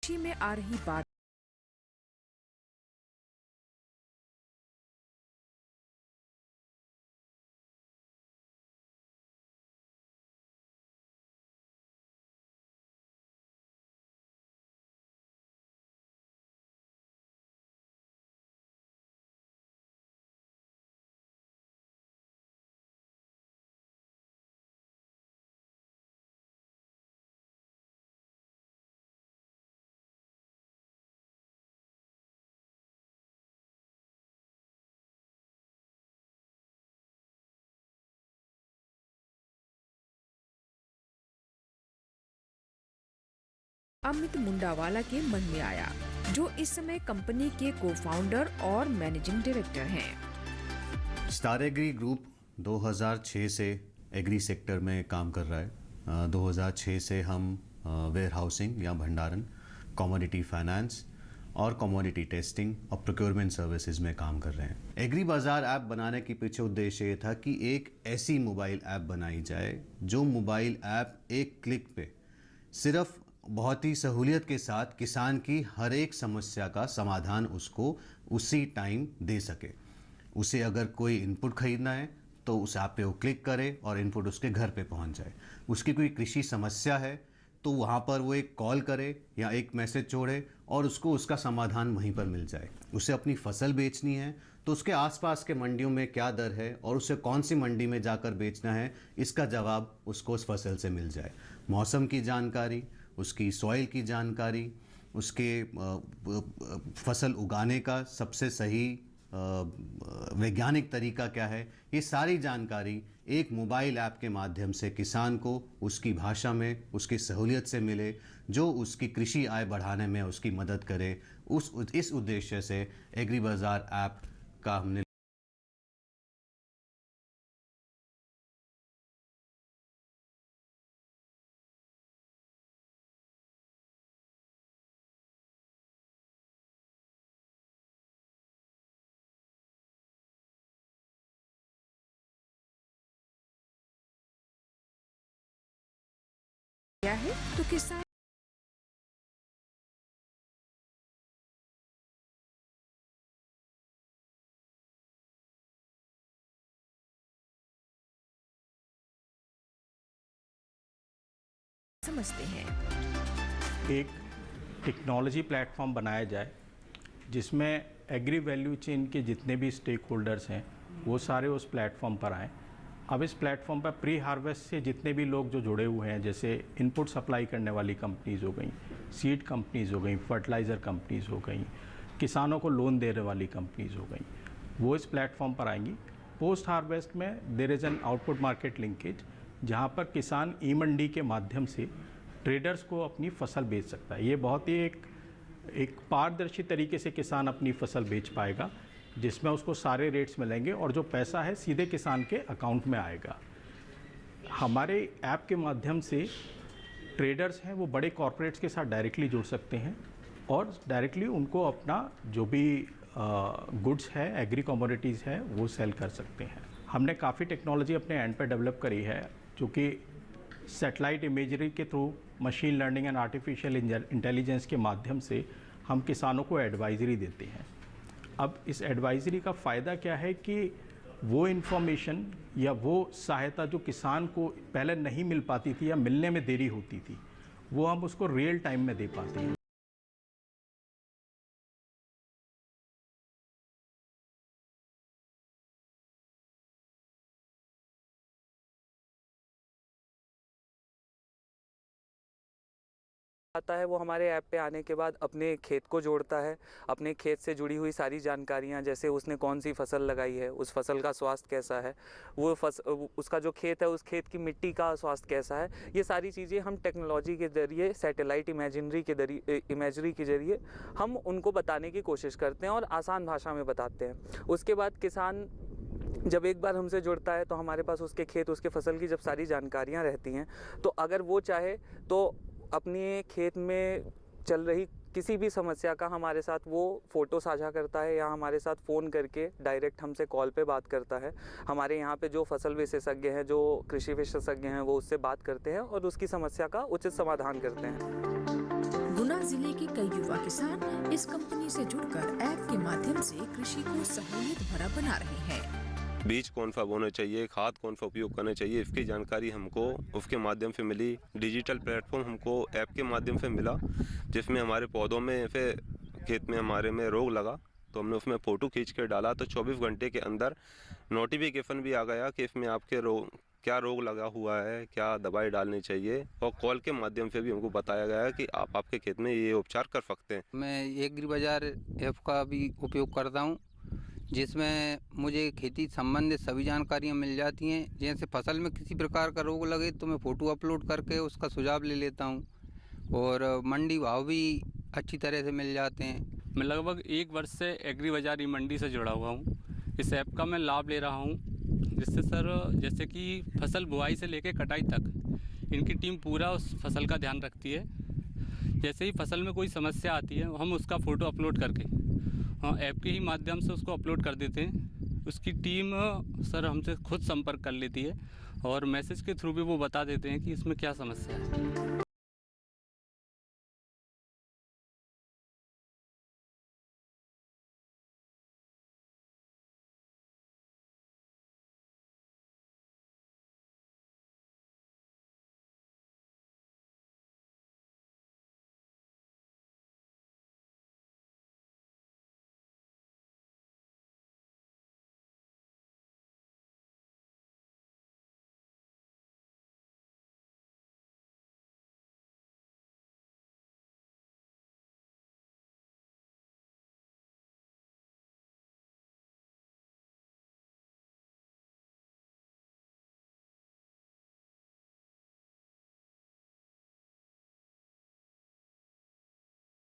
कृषि में आ रही बात अमित मुंडावाला के मन में आया, जो इस समय कंपनी के को-फाउंडर और मैनेजिंग डायरेक्टर हैं। स्टार एग्री ग्रुप 2006 से एग्री सेक्टर में काम कर रहा है। 2006 से हम वेयर हाउसिंग या भंडारण, कमोडिटी फाइनेंस और कमोडिटी टेस्टिंग और प्रोक्योरमेंट सर्विसेज में काम कर रहे हैं। एग्री बाज़ार ऐप बनाने के पीछे उद्देश्य ये था कि एक ऐसी मोबाइल ऐप बनाई जाए जो मोबाइल ऐप एक क्लिक पे सिर्फ बहुत ही सहूलियत के साथ किसान की हर एक समस्या का समाधान उसको उसी टाइम दे सके। उसे अगर कोई इनपुट खरीदना है तो उस ऐप पे वो क्लिक करे और इनपुट उसके घर पे पहुंच जाए। उसकी कोई कृषि समस्या है तो वहाँ पर वो एक कॉल करे या एक मैसेज छोड़े और उसको उसका समाधान वहीं पर मिल जाए। उसे अपनी फसल बेचनी है तो उसके आसपास के मंडियों में क्या दर है और उसे कौन सी मंडी में जाकर बेचना है, इसका जवाब उसको उस फसल से मिल जाए। मौसम की जानकारी, उसकी सॉइल की जानकारी, उसके फसल उगाने का सबसे सही वैज्ञानिक तरीका क्या है, ये सारी जानकारी एक मोबाइल ऐप के माध्यम से किसान को उसकी भाषा में उसकी सहूलियत से मिले, जो उसकी कृषि आय बढ़ाने में उसकी मदद करे। इस उद्देश्य से एग्री बाज़ार ऐप का हमने क्या है तो किसान समझते हैं। एक टेक्नोलॉजी प्लेटफॉर्म बनाया जाए जिसमें एग्री वैल्यू चेन के जितने भी स्टेक होल्डर्स हैं वो सारे उस प्लेटफॉर्म पर आएँ। अब इस प्लेटफॉर्म पर प्री हार्वेस्ट से जितने भी लोग जो जुड़े हुए हैं, जैसे इनपुट सप्लाई करने वाली कंपनीज़ हो गई, सीड कंपनीज़ हो गई, फर्टिलाइज़र कंपनीज़ हो गई, किसानों को लोन देने वाली कंपनीज़ हो गई, वो इस प्लेटफॉर्म पर आएंगी। पोस्ट हार्वेस्ट में there is an output market linkage, जहाँ पर किसान ई मंडी के माध्यम से ट्रेडर्स को अपनी फसल बेच सकता है। ये बहुत ही एक पारदर्शी तरीके से किसान अपनी फसल बेच पाएगा, जिसमें उसको सारे रेट्स मिलेंगे और जो पैसा है सीधे किसान के अकाउंट में आएगा। हमारे ऐप के माध्यम से ट्रेडर्स हैं वो बड़े कॉरपोरेट्स के साथ डायरेक्टली जुड़ सकते हैं और डायरेक्टली उनको अपना जो भी गुड्स है, एग्री कमोडिटीज़ है, वो सेल कर सकते हैं। हमने काफ़ी टेक्नोलॉजी अपने एंड पे डेवलप करी है, जो कि सैटेलाइट इमेजरी के through machine learning and artificial intelligence के माध्यम से हम किसानों को एडवाइजरी देते हैं। अब इस एडवाइजरी का फ़ायदा क्या है कि वो इन्फॉर्मेशन या वो सहायता जो किसान को पहले नहीं मिल पाती थी या मिलने में देरी होती थी, वो हम उसको रियल टाइम में दे पाते हैं। आता है वो हमारे ऐप पे आने के बाद अपने खेत को जोड़ता है, अपने खेत से जुड़ी हुई सारी जानकारियाँ, जैसे उसने कौन सी फसल लगाई है, उस फसल का स्वास्थ्य कैसा है, उसका जो खेत है उस खेत की मिट्टी का स्वास्थ्य कैसा है, ये सारी चीज़ें हम टेक्नोलॉजी के ज़रिए, सैटेलाइट इमेजरी के ज़रिए हम उनको बताने की कोशिश करते हैं और आसान भाषा में बताते हैं। उसके बाद किसान जब एक बार हमसे जुड़ता है तो हमारे पास उसके खेत, उसके फसल की जब सारी जानकारियाँ रहती हैं, तो अगर वो चाहे तो अपने खेत में चल रही किसी भी समस्या का हमारे साथ वो फ़ोटो साझा करता है या हमारे साथ फ़ोन करके डायरेक्ट हमसे कॉल पे बात करता है। हमारे यहाँ पे जो फसल विशेषज्ञ हैं, जो कृषि विशेषज्ञ हैं, वो उससे बात करते हैं और उसकी समस्या का उचित समाधान करते हैं। गुना जिले के कई युवा किसान इस कंपनी से जुड़कर ऐप के माध्यम से कृषि को सहूलियत भरा बना रहे हैं। बीज कौन सा बोना चाहिए, खाद कौन सा उपयोग करना चाहिए, इसकी जानकारी हमको उसके माध्यम से मिली। डिजिटल प्लेटफॉर्म हमको ऐप के माध्यम से मिला, जिसमें हमारे पौधों में फिर खेत में हमारे में रोग लगा तो हमने उसमें फ़ोटो खींच कर डाला तो 24 घंटे के अंदर नोटिफिकेशन भी आ गया कि इसमें आपके क्या रोग लगा हुआ है, क्या दवाई डालनी चाहिए, और कॉल के माध्यम से भी हमको बताया गया है कि आप आपके खेत में ये उपचार कर सकते हैं। मैं एग्री बाजार ऐप का भी उपयोग करता हूँ, जिसमें मुझे खेती संबंधित सभी जानकारियाँ मिल जाती हैं। जैसे फसल में किसी प्रकार का रोग लगे तो मैं फ़ोटो अपलोड करके उसका सुझाव ले लेता हूँ, और मंडी भाव भी अच्छी तरह से मिल जाते हैं। मैं लगभग 1 वर्ष से एग्री बाजार ई मंडी से जुड़ा हुआ हूँ। इस ऐप का मैं लाभ ले रहा हूँ, जिससे सर जैसे कि फसल बुआई से लेकर कटाई तक इनकी टीम पूरा उस फसल का ध्यान रखती है। जैसे ही फसल में कोई समस्या आती है हम उसका फ़ोटो अपलोड करके ऐप के ही माध्यम से उसको अपलोड कर देते हैं। उसकी टीम सर हमसे खुद संपर्क कर लेती है और मैसेज के थ्रू भी वो बता देते हैं कि इसमें क्या समस्या है।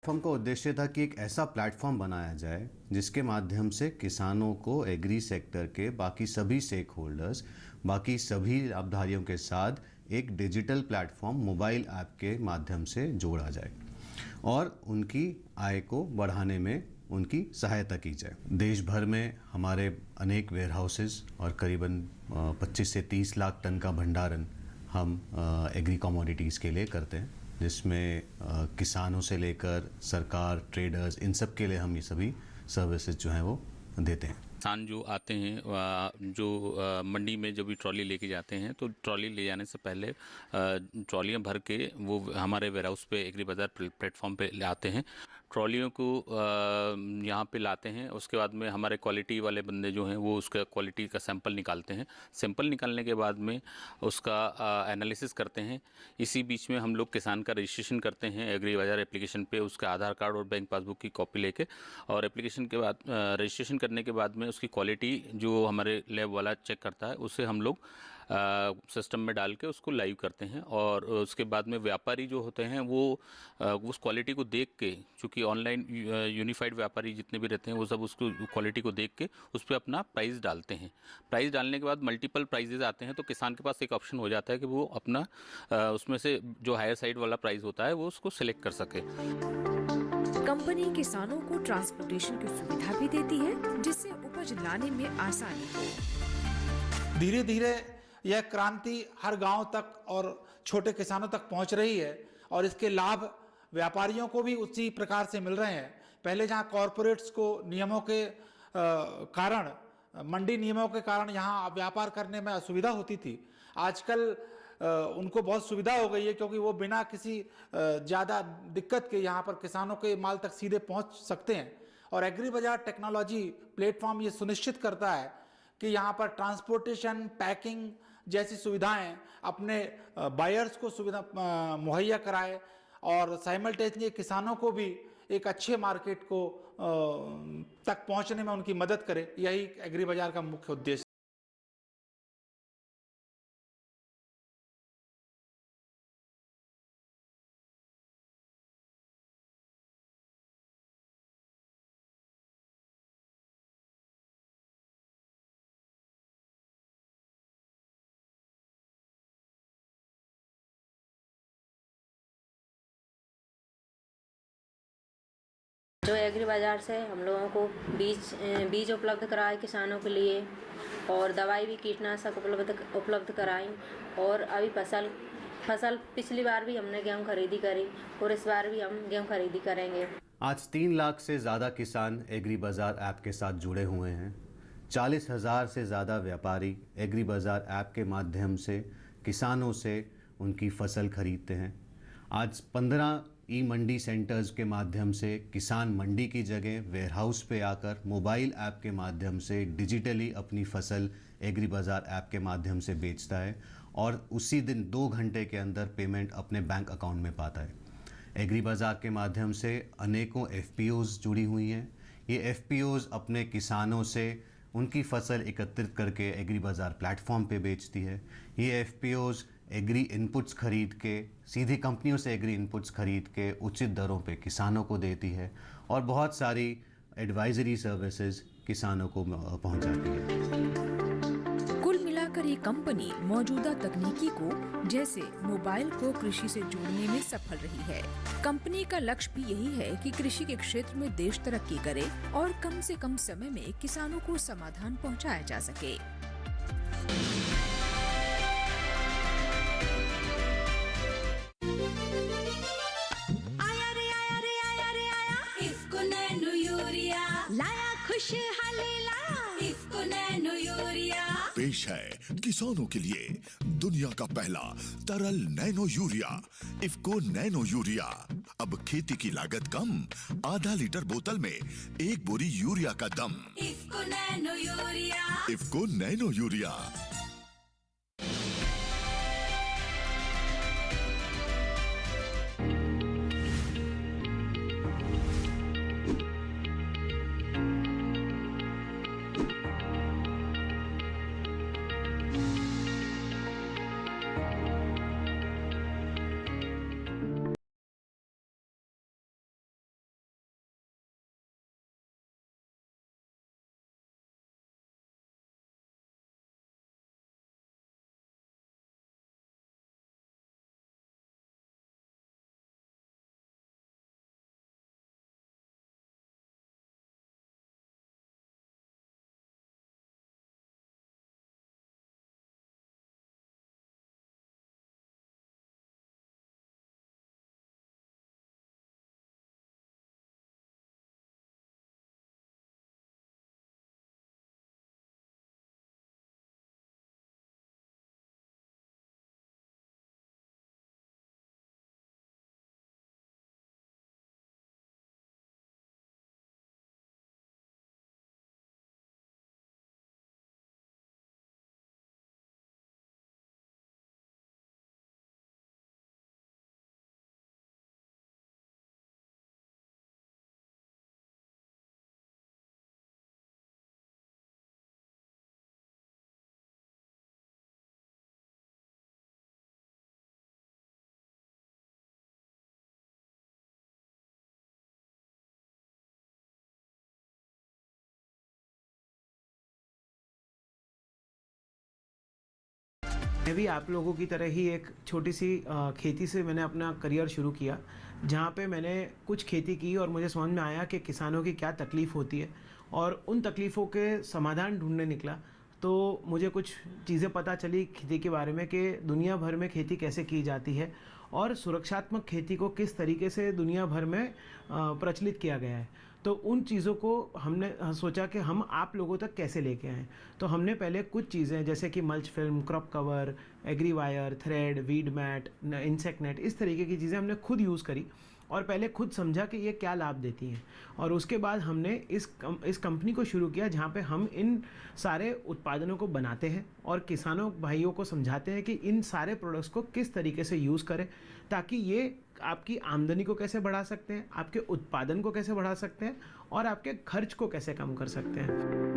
प्लेटफॉर्म का उद्देश्य था कि एक ऐसा प्लेटफॉर्म बनाया जाए जिसके माध्यम से किसानों को एग्री सेक्टर के बाकी सभी स्टेक होल्डर्स, बाकी सभी लाभधारियों के साथ एक डिजिटल प्लेटफॉर्म मोबाइल ऐप के माध्यम से जोड़ा जाए और उनकी आय को बढ़ाने में उनकी सहायता की जाए। देश भर में हमारे अनेक वेयर हाउसेज और करीबन 25 से 30 लाख टन का भंडारण हम एग्री कमोडिटीज़ के लिए करते हैं, जिसमें किसानों से लेकर सरकार, ट्रेडर्स, इन सब के लिए हम ये सभी सर्विसेज जो हैं वो देते हैं। किसान जो आते हैं जो मंडी में जब भी ट्रॉली लेके जाते हैं तो ट्रॉली ले जाने से पहले ट्रॉलियाँ भर के वो हमारे वेयर हाउस पे एग्री बाजार प्लेटफॉर्म पे ले आते हैं। ट्रॉलियों को यहाँ पे लाते हैं, उसके बाद में हमारे क्वालिटी वाले बंदे जो हैं वो उसका क्वालिटी का सैंपल निकालते हैं। सैंपल निकालने के बाद में उसका एनालिसिस करते हैं। इसी बीच में हम लोग किसान का रजिस्ट्रेशन करते हैं एग्री बाजार एप्लीकेशन पे, उसका आधार कार्ड और बैंक पासबुक की कॉपी लेके, और एप्लीकेशन के बाद रजिस्ट्रेशन करने के बाद में उसकी क्वालिटी जो हमारे लैब वाला चेक करता है उसे हम लोग सिस्टम में डाल के उसको लाइव करते हैं। और उसके बाद में व्यापारी जो होते हैं वो उस क्वालिटी को देख के, चूँकि ऑनलाइन यूनिफाइड व्यापारी जितने भी रहते हैं वो सब उसको क्वालिटी को देख के उस पर अपना प्राइस डालते हैं। प्राइस डालने के बाद मल्टीपल प्राइजेज आते हैं तो किसान के पास एक ऑप्शन हो जाता है कि वो अपना उसमें से जो हायर साइड वाला प्राइस होता है वो उसको सिलेक्ट कर सके। कंपनी किसानों को ट्रांसपोर्टेशन की सुविधा भी देती है, जिससे उपज लाने में आसानी हो। धीरे धीरे यह क्रांति हर गांव तक और छोटे किसानों तक पहुंच रही है और इसके लाभ व्यापारियों को भी उसी प्रकार से मिल रहे हैं। पहले जहां कॉरपोरेट्स को नियमों के कारण, मंडी नियमों के कारण यहाँ व्यापार करने में असुविधा होती थी, आजकल उनको बहुत सुविधा हो गई है, क्योंकि वो बिना किसी ज़्यादा दिक्कत के यहाँ पर किसानों के माल तक सीधे पहुँच सकते हैं। और एग्री बाजार टेक्नोलॉजी प्लेटफॉर्म ये सुनिश्चित करता है कि यहाँ पर ट्रांसपोर्टेशन, पैकिंग जैसी सुविधाएं अपने बायर्स को सुविधा मुहैया कराए और साइमल्टेनियसली किसानों को भी एक अच्छे मार्केट को तक पहुँचने में उनकी मदद करे। यही एग्री बाजार का मुख्य उद्देश्य। जो एग्री बाजार से हम लोगों को बीज उपलब्ध कराए किसानों के लिए, और दवाई भी कीटनाशक उपलब्ध कराई, और अभी फसल फसल पिछली बार भी हमने गेहूँ खरीदी करी और इस बार भी हम गेहूँ खरीदी करेंगे। आज 3 लाख से ज़्यादा किसान एग्री बाज़ार ऐप के साथ जुड़े हुए हैं। 40,000 से ज़्यादा व्यापारी एग्री बाज़ार ऐप के माध्यम से किसानों से उनकी फसल खरीदते हैं। आज 15 ई मंडी सेंटर्स के माध्यम से किसान मंडी की जगह वेयरहाउस पे आकर मोबाइल ऐप के माध्यम से डिजिटली अपनी फसल एग्री बाज़ार ऐप के माध्यम से बेचता है और उसी दिन 2 घंटे के अंदर पेमेंट अपने बैंक अकाउंट में पाता है। एग्री बाज़ार के माध्यम से अनेकों एफपीओज़ जुड़ी हुई हैं। ये एफपीओज़ अपने किसानों से उनकी फसल एकत्रित करके एग्री बाज़ार प्लेटफॉर्म पे बेचती है। ये एफपीओज़ एग्री इनपुट्स खरीद के सीधी कंपनियों से एग्री इनपुट्स खरीद के उचित दरों पे किसानों को देती है और बहुत सारी एडवाइजरी सर्विसेज किसानों को पहुंचाती है। कुल मिलाकर ये कंपनी मौजूदा तकनीकी को जैसे मोबाइल को कृषि से जोड़ने में सफल रही है। कंपनी का लक्ष्य भी यही है कि कृषि के क्षेत्र में देश तरक्की करे और कम से कम समय में किसानों को समाधान पहुंचाया जा सके। पेश है किसानों के लिए दुनिया का पहला तरल nano urea IFFCO nano urea. अब खेती की लागत कम, आधा लीटर बोतल में 1 बोरी यूरिया का दम। IFFCO nano urea. IFFCO nano urea. मैं भी आप लोगों की तरह ही एक छोटी सी खेती से मैंने अपना करियर शुरू किया, जहाँ पे मैंने कुछ खेती की और मुझे समझ में आया कि किसानों की क्या तकलीफ़ होती है और उन तकलीफ़ों के समाधान ढूंढने निकला। तो मुझे कुछ चीज़ें पता चली खेती के बारे में कि दुनिया भर में खेती कैसे की जाती है और सुरक्षात्मक खेती को किस तरीके से दुनिया भर में प्रचलित किया गया है। तो उन चीज़ों को हमने सोचा कि हम आप लोगों तक कैसे लेके आएँ। तो हमने पहले कुछ चीज़ें जैसे कि mulch film, crop cover, agri wire, thread, weed mat, insect net, इस तरीके की चीज़ें हमने खुद यूज़ करी और पहले खुद समझा कि ये क्या लाभ देती हैं। और उसके बाद हमने इस कंपनी को शुरू किया जहाँ पे हम इन सारे उत्पादनों को बनाते हैं और किसानों भाइयों को समझाते हैं कि इन सारे प्रोडक्ट्स को किस तरीके से यूज़ करें ताकि ये आपकी आमदनी को कैसे बढ़ा सकते हैं, आपके उत्पादन को कैसे बढ़ा सकते हैं और आपके खर्च को कैसे कम कर सकते हैं।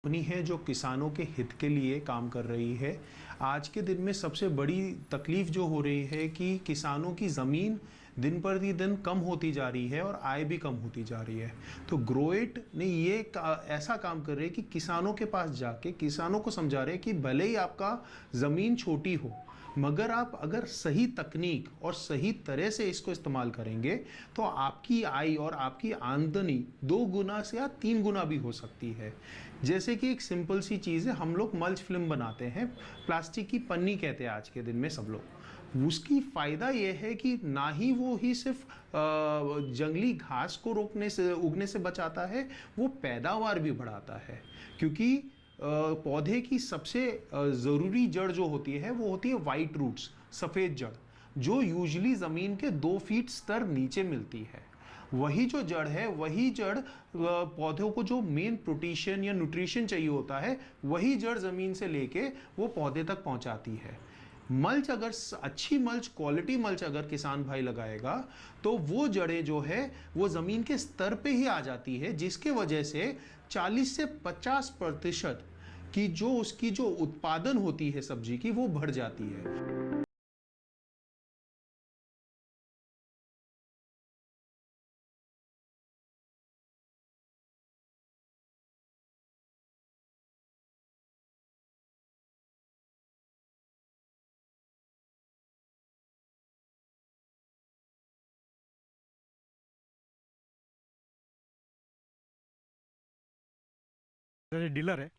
कंपनी है जो किसानों के हित के लिए काम कर रही है। आज के दिन में सबसे बड़ी तकलीफ जो हो रही है कि किसानों की ज़मीन दिन पर दिन कम होती जा रही है और आय भी कम होती जा रही है। तो ग्रोइट ने ये ऐसा काम कर रहे हैं कि किसानों के पास जाके किसानों को समझा रहे हैं कि भले ही आपका ज़मीन छोटी हो, मगर आप अगर सही तकनीक और सही तरह से इसको इस्तेमाल करेंगे तो आपकी आय और आपकी आमदनी 2 गुना से या 3 गुना भी हो सकती है। जैसे कि एक सिंपल सी चीज़ है, हम लोग मल्च फिल्म बनाते हैं, प्लास्टिक की पन्नी कहते हैं आज के दिन में सब लोग। उसकी फ़ायदा ये है कि ना ही वो ही सिर्फ जंगली घास को उगने से बचाता है, वो पैदावार भी बढ़ाता है। क्योंकि पौधे की सबसे ज़रूरी जड़ जो होती है वो होती है वाइट रूट्स, सफ़ेद जड़, जो यूजुअली ज़मीन के 2 फीट स्तर नीचे मिलती है। वही जो जड़ है, वही जड़ पौधों को जो मेन प्रोटीशन या न्यूट्रिशन चाहिए होता है, वही जड़ ज़मीन से लेके वो पौधे तक पहुंचाती है। मल्च अगर अच्छी मल्च, क्वालिटी मल्च अगर किसान भाई लगाएगा तो वो जड़ें जो है वो ज़मीन के स्तर पे ही आ जाती है, जिसके वजह से 40 से 50% की जो उसकी जो उत्पादन होती है सब्जी की, वो बढ़ जाती है। डीलर है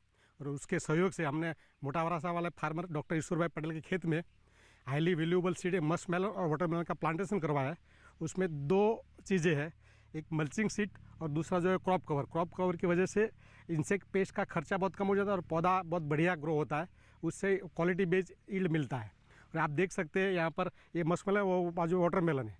और उसके सहयोग से हमने मोटावरासा वाले फार्मर डॉक्टर ईश्वर भाई पटेल के खेत में highly valuable seed musk melon और वाटरमेलन का प्लांटेशन करवाया है। उसमें 2 चीज़ें हैं, एक मल्चिंग सीट और दूसरा जो है क्रॉप कवर। क्रॉप कवर की वजह से इंसेक्ट पेस्ट का खर्चा बहुत कम हो जाता है और पौधा बहुत बढ़िया ग्रो होता है, उससे क्वालिटी बेस्ड यील्ड मिलता है। और आप देख सकते हैं यहाँ पर ये मस्क मेलन, वो बाजू वाटरमेलन है,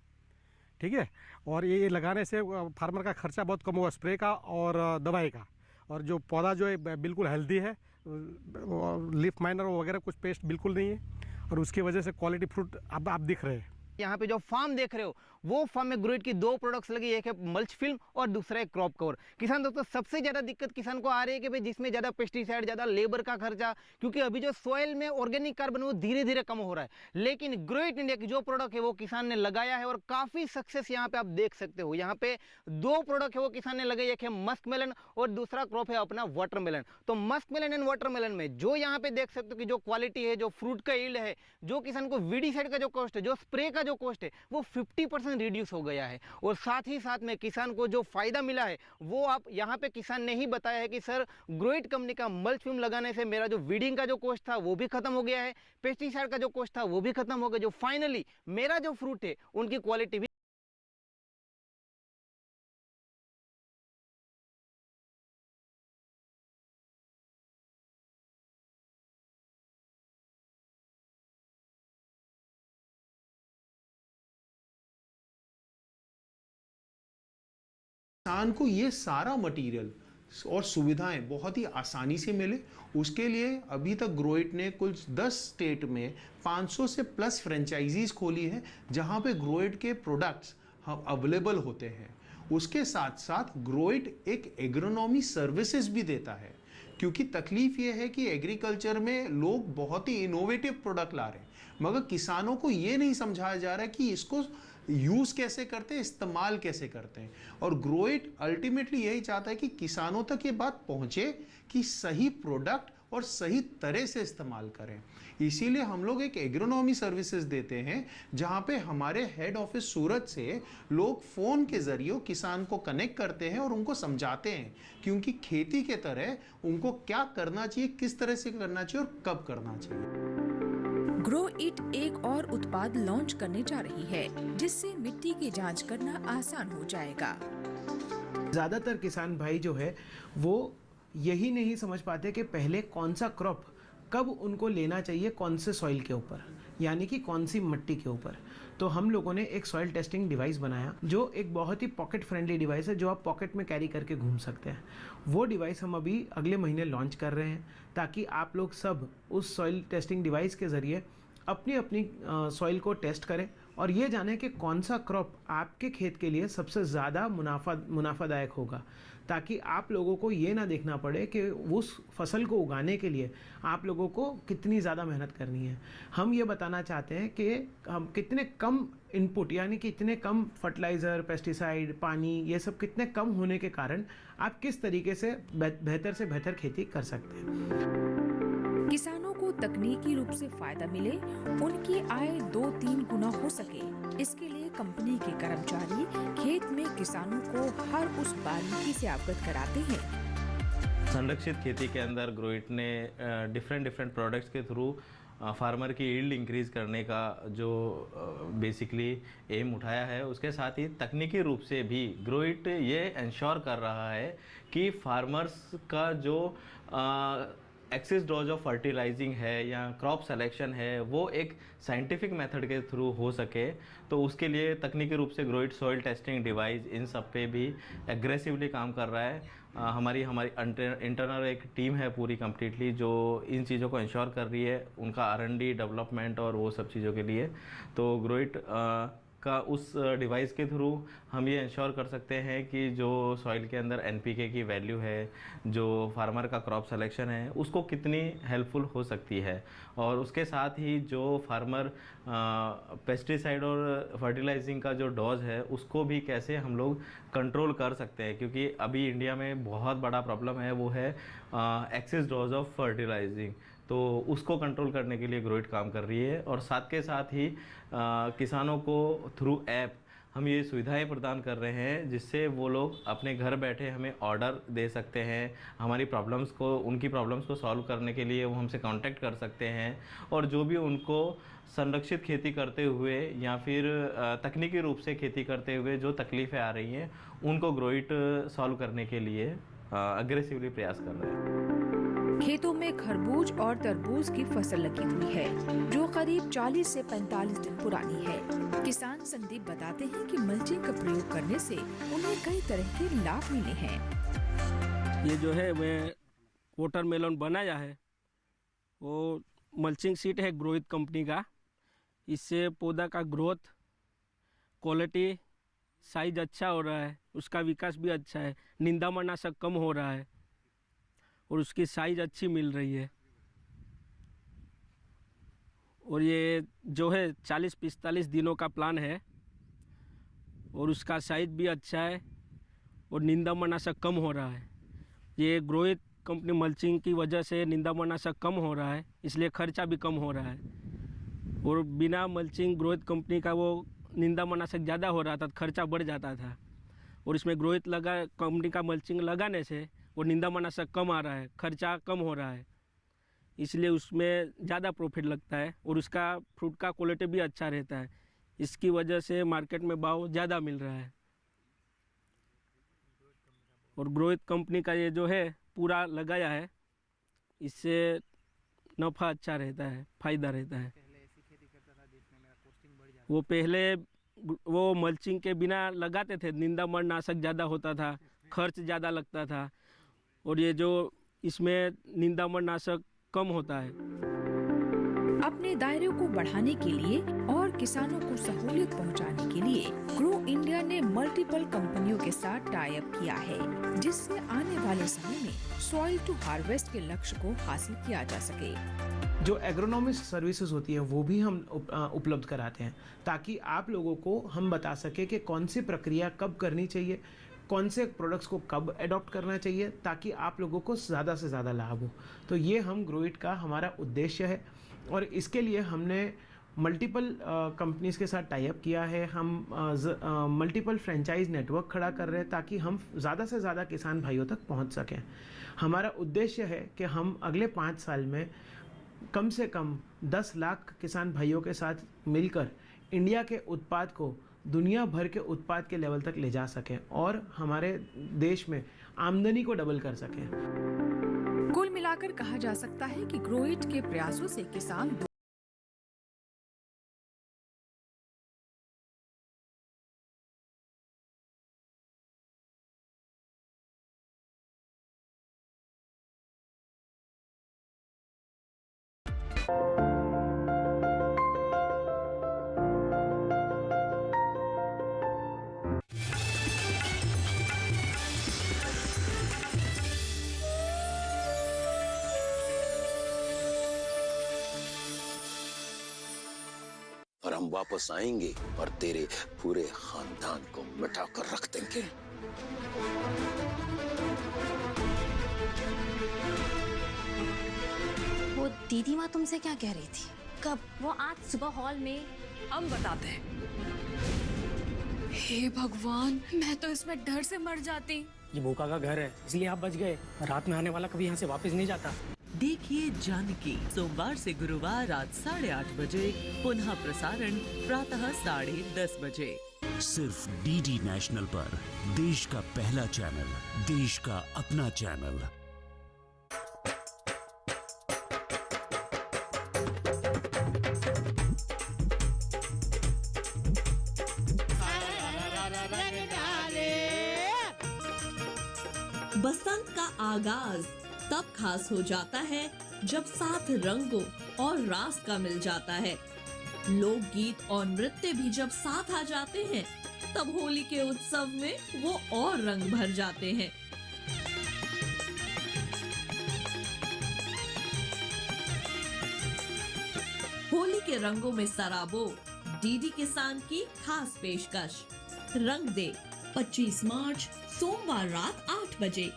ठीक है। और ये लगाने से फार्मर का खर्चा बहुत कम हुआ, स्प्रे का और दवाई का। और जो पौधा जो है बिल्कुल हेल्दी है, लीफ माइनर वगैरह कुछ पेस्ट बिल्कुल नहीं है और उसकी वजह से क्वालिटी फ्रूट अब आप दिख रहे हैं। यहाँ पे जो फार्म देख रहे हो वो फार्म में ग्रोइट की 2 प्रोडक्ट्स लगी, एक है मल्च फिल्म और दूसरा है क्रॉप कवर। किसान दोस्तों, सबसे ज़्यादा दिक्कत किसान को आ रही है कि भाई जिसमें ज़्यादा पेस्टिसाइड, ज़्यादा लेबर का खर्चा, क्योंकि अभी जो सॉइल में ऑर्गेनिक कार्बन वो धीरे धीरे कम हो रहा है। लेकिन ग्रोइट इंडिया की जो प्रोडक्ट है वो किसान ने लगाया है और काफ़ी सक्सेस यहाँ पे आप देख सकते हो। यहाँ पे 2 प्रोडक्ट है वो किसान ने लगाई, एक है मस्क मेलन और दूसरा क्रॉप है अपना वाटरमेलन। तो मस्क मेलन एंड वाटरमेलन में जो यहाँ पे देख सकते हो कि जो क्वालिटी है, जो फ्रूट का यील्ड है, जो किसान को वीडीसाइड का जो कॉस्ट है, जो स्प्रे का जो कॉस्ट है, वो 50% रिड्यूस हो गया है। और साथ ही साथ में किसान को जो फायदा मिला है वो आप यहाँ पे किसान ने ही बताया है कि सर ग्रोइट कंपनी का मल्च फिल्म लगाने से मेरा जो वीडिंग का जो कॉस्ट था वो भी खत्म हो गया है, पेस्टिसाइड का जो कॉस्ट था वो भी खत्म हो गया, जो फाइनली मेरा जो फ्रूट है उनकी क्वालिटी भी। किसान को ये सारा मटेरियल और सुविधाएं बहुत ही आसानी से मिले, उसके लिए अभी तक ग्रोइट ने कुल 10 स्टेट में 500 से प्लस फ्रेंचाइजीज खोली है जहां पे ग्रोइट के प्रोडक्ट्स अवेलेबल होते हैं। उसके साथ साथ ग्रोइट एक एग्रोनॉमी सर्विसेज भी देता है, क्योंकि तकलीफ ये है कि एग्रीकल्चर में लोग बहुत ही इनोवेटिव प्रोडक्ट ला रहे हैं, मगर किसानों को ये नहीं समझाया जा रहा है कि इसको यूज़ कैसे करते हैं, इस्तेमाल कैसे करते हैं। और ग्रोइट अल्टीमेटली यही चाहता है कि किसानों तक ये बात पहुंचे कि सही प्रोडक्ट और सही तरह से इस्तेमाल करें। इसीलिए हम लोग एक एग्रोनॉमी सर्विसेज देते हैं, जहां पे हमारे हेड ऑफिस सूरत से लोग फ़ोन के ज़रिए किसान को कनेक्ट करते हैं और उनको समझाते हैं कि उनकी खेती के तरह उनको क्या करना चाहिए, किस तरह से करना चाहिए और कब करना चाहिए। ग्रो इट एक और उत्पाद लॉन्च करने जा रही है, जिससे मिट्टी की जांच करना आसान हो जाएगा। ज़्यादातर किसान भाई जो है वो यही नहीं समझ पाते कि पहले कौन सा क्रॉप कब उनको लेना चाहिए, कौन से सॉइल के ऊपर, यानी कि कौन सी मिट्टी के ऊपर। तो हम लोगों ने एक सॉइल टेस्टिंग डिवाइस बनाया, जो एक बहुत ही पॉकेट फ्रेंडली डिवाइस है, जो आप पॉकेट में कैरी करके घूम सकते हैं। वो डिवाइस हम अभी अगले महीने लॉन्च कर रहे हैं, ताकि आप लोग सब उस सॉइल टेस्टिंग डिवाइस के ज़रिए अपनी अपनी सॉइल को टेस्ट करें और ये जाने कि कौन सा क्रॉप आपके खेत के लिए सबसे ज़्यादा मुनाफादायक होगा, ताकि आप लोगों को ये ना देखना पड़े कि उस फसल को उगाने के लिए आप लोगों को कितनी ज़्यादा मेहनत करनी है। हम ये बताना चाहते हैं कि हम कितने कम इनपुट, यानी कि इतने कम फर्टिलाइज़र, पेस्टिसाइड, पानी, ये सब कितने कम होने के कारण आप किस तरीके से बेहतर से बेहतर खेती कर सकते हैं। किसानों को तकनीकी रूप से फायदा मिले, उनकी आय 2-3 गुना हो सके, इसके लिए कंपनी के कर्मचारी खेत में किसानों को हर उस बारीकी से अवगत कराते हैं। संरक्षित खेती के अंदर ग्रोइट ने डिफरेंट प्रोडक्ट्स के थ्रू फार्मर की यील्ड इंक्रीज़ करने का जो बेसिकली एम उठाया है, उसके साथ ही तकनीकी रूप से भी ग्रोइट ये इंश्योर कर रहा है कि फार्मर्स का जो एक्सेस डोज ऑफ फर्टिलाइजिंग है या क्रॉप सिलेक्शन है वो एक साइंटिफिक मेथड के थ्रू हो सके। तो उसके लिए तकनीकी रूप से ग्रोइट सॉइल टेस्टिंग डिवाइस इन सब पे भी एग्रेसिवली काम कर रहा है। हमारी इंटरनल एक टीम है पूरी कम्प्लीटली जो इन चीज़ों को इंश्योर कर रही है, उनका R&D डेवलपमेंट और वो सब चीज़ों के लिए। तो ग्रोइट का उस डिवाइस के थ्रू हम ये इंश्योर कर सकते हैं कि जो सॉइल के अंदर NPK की वैल्यू है, जो फार्मर का क्रॉप सिलेक्शन है, उसको कितनी हेल्पफुल हो सकती है, और उसके साथ ही जो फार्मर पेस्टिसाइड और फर्टिलाइजिंग का जो डोज है उसको भी कैसे हम लोग कंट्रोल कर सकते हैं, क्योंकि अभी इंडिया में बहुत बड़ा प्रॉब्लम है, वो है एक्सेस डोज ऑफ फर्टिलाइजिंग। तो उसको कंट्रोल करने के लिए ग्रोइट काम कर रही है, और साथ के साथ ही किसानों को थ्रू ऐप हम ये सुविधाएं प्रदान कर रहे हैं जिससे वो लोग अपने घर बैठे हमें ऑर्डर दे सकते हैं, हमारी प्रॉब्लम्स को, उनकी प्रॉब्लम्स को सॉल्व करने के लिए वो हमसे कांटेक्ट कर सकते हैं, और जो भी उनको संरक्षित खेती करते हुए या फिर तकनीकी रूप से खेती करते हुए जो तकलीफ़ें आ रही हैं उनको ग्रोइट सॉल्व करने के लिए अग्रेसिवली प्रयास कर रहे हैं। खेतों में खरबूज और तरबूज की फसल लगी हुई है जो करीब 40 से 45 दिन पुरानी है। किसान संदीप बताते हैं कि मल्चिंग का प्रयोग करने से उन्हें कई तरह के लाभ मिले हैं। ये जो है मैं वाटरमेलन बनाया है, वो मल्चिंग शीट है ग्रोइट कंपनी का। इससे पौधा का ग्रोथ, क्वालिटी, साइज अच्छा हो रहा है, उसका विकास भी अच्छा है, निंदामनाशक कम हो रहा है और उसकी साइज़ अच्छी मिल रही है। और ये जो है 40-45 दिनों का प्लान है और उसका साइज भी अच्छा है और निंदामनाशक कम हो रहा है। ये ग्रोइट कंपनी मल्चिंग की वजह से निंदामनाशक कम हो रहा है, इसलिए खर्चा भी कम हो रहा है। और बिना मल्चिंग ग्रोइट कंपनी का वो निंदामनाशक ज़्यादा हो रहा था, खर्चा बढ़ जाता था। और इसमें ग्रोइट कंपनी का मल्चिंग लगाने से वो निंदामनाशक कम आ रहा है, खर्चा कम हो रहा है, इसलिए उसमें ज़्यादा प्रॉफिट लगता है और उसका फ्रूट का क्वालिटी भी अच्छा रहता है। इसकी वजह से मार्केट में भाव ज़्यादा मिल रहा है। और ग्रोइट कंपनी का ये जो है पूरा लगाया है, इससे नफ़ा अच्छा रहता है, फ़ायदा रहता है। वो पहले वो मल्चिंग के बिना लगाते थे, निंदामनाशक ज़्यादा होता था, खर्च ज़्यादा लगता था, और ये जो इसमें निंदामनाशक कम होता है। अपने दायरे को बढ़ाने के लिए और किसानों को सहूलियत पहुंचाने के लिए ग्रो इंडिया ने मल्टीपल कंपनियों के साथ टाई अप किया है, जिससे आने वाले समय में सॉइल टू हार्वेस्ट के लक्ष्य को हासिल किया जा सके। जो एग्रोनॉमिस्ट सर्विसेज होती है वो भी हम उपलब्ध कराते हैं, ताकि आप लोगों को हम बता सके कि कौन सी प्रक्रिया कब करनी चाहिए, कौन से प्रोडक्ट्स को कब अडॉप्ट करना चाहिए, ताकि आप लोगों को ज़्यादा से ज़्यादा लाभ हो। तो ये हम ग्रोइट का हमारा उद्देश्य है, और इसके लिए हमने मल्टीपल कंपनीज़ के साथ टाई अप किया है। हम मल्टीपल फ्रेंचाइज नेटवर्क खड़ा कर रहे हैं ताकि हम ज़्यादा से ज़्यादा किसान भाइयों तक पहुंच सकें। हमारा उद्देश्य है कि हम अगले 5 साल में कम से कम 10 लाख किसान भाइयों के साथ मिलकर इंडिया के उत्पाद को दुनिया भर के उत्पाद के लेवल तक ले जा सकें और हमारे देश में आमदनी को डबल कर सकें। कुल मिलाकर कहा जा सकता है कि ग्रोइट के प्रयासों से किसान वापस आएंगे और तेरे पूरे खानदान को मिटा कर रख देंगे। वो दीदी माँ तुमसे क्या कह रही थी? कब? वो आज सुबह हॉल में। हम बताते हैं। हे भगवान, मैं तो इसमें डर से मर जाती। ये भूखा का घर है, इसलिए आप बच गए। रात में आने वाला कभी यहाँ से वापस नहीं जाता। देखिए जानकी सोमवार से गुरुवार रात 8:30 बजे, पुनः प्रसारण प्रातः 10:30 बजे। सिर्फ डीडी नेशनल पर, देश का पहला चैनल, देश का अपना चैनल। बसंत का आगाज तब खास हो जाता है जब साथ रंगों और रास का मिल जाता है। लोकगीत और नृत्य भी जब साथ आ जाते हैं तब होली के उत्सव में वो और रंग भर जाते हैं। होली के रंगों में सराबो डीडी किसान की खास पेशकश। रंग दे 25 मार्च सोमवार रात 8 बजे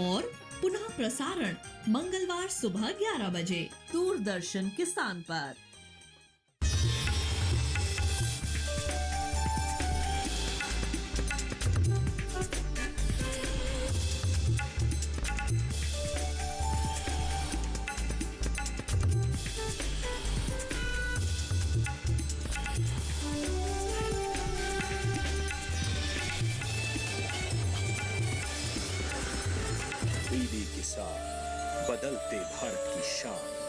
और पुनः प्रसारण मंगलवार सुबह 11 बजे दूरदर्शन किसान पर। डीडी किसान, बदलते भारत की शान।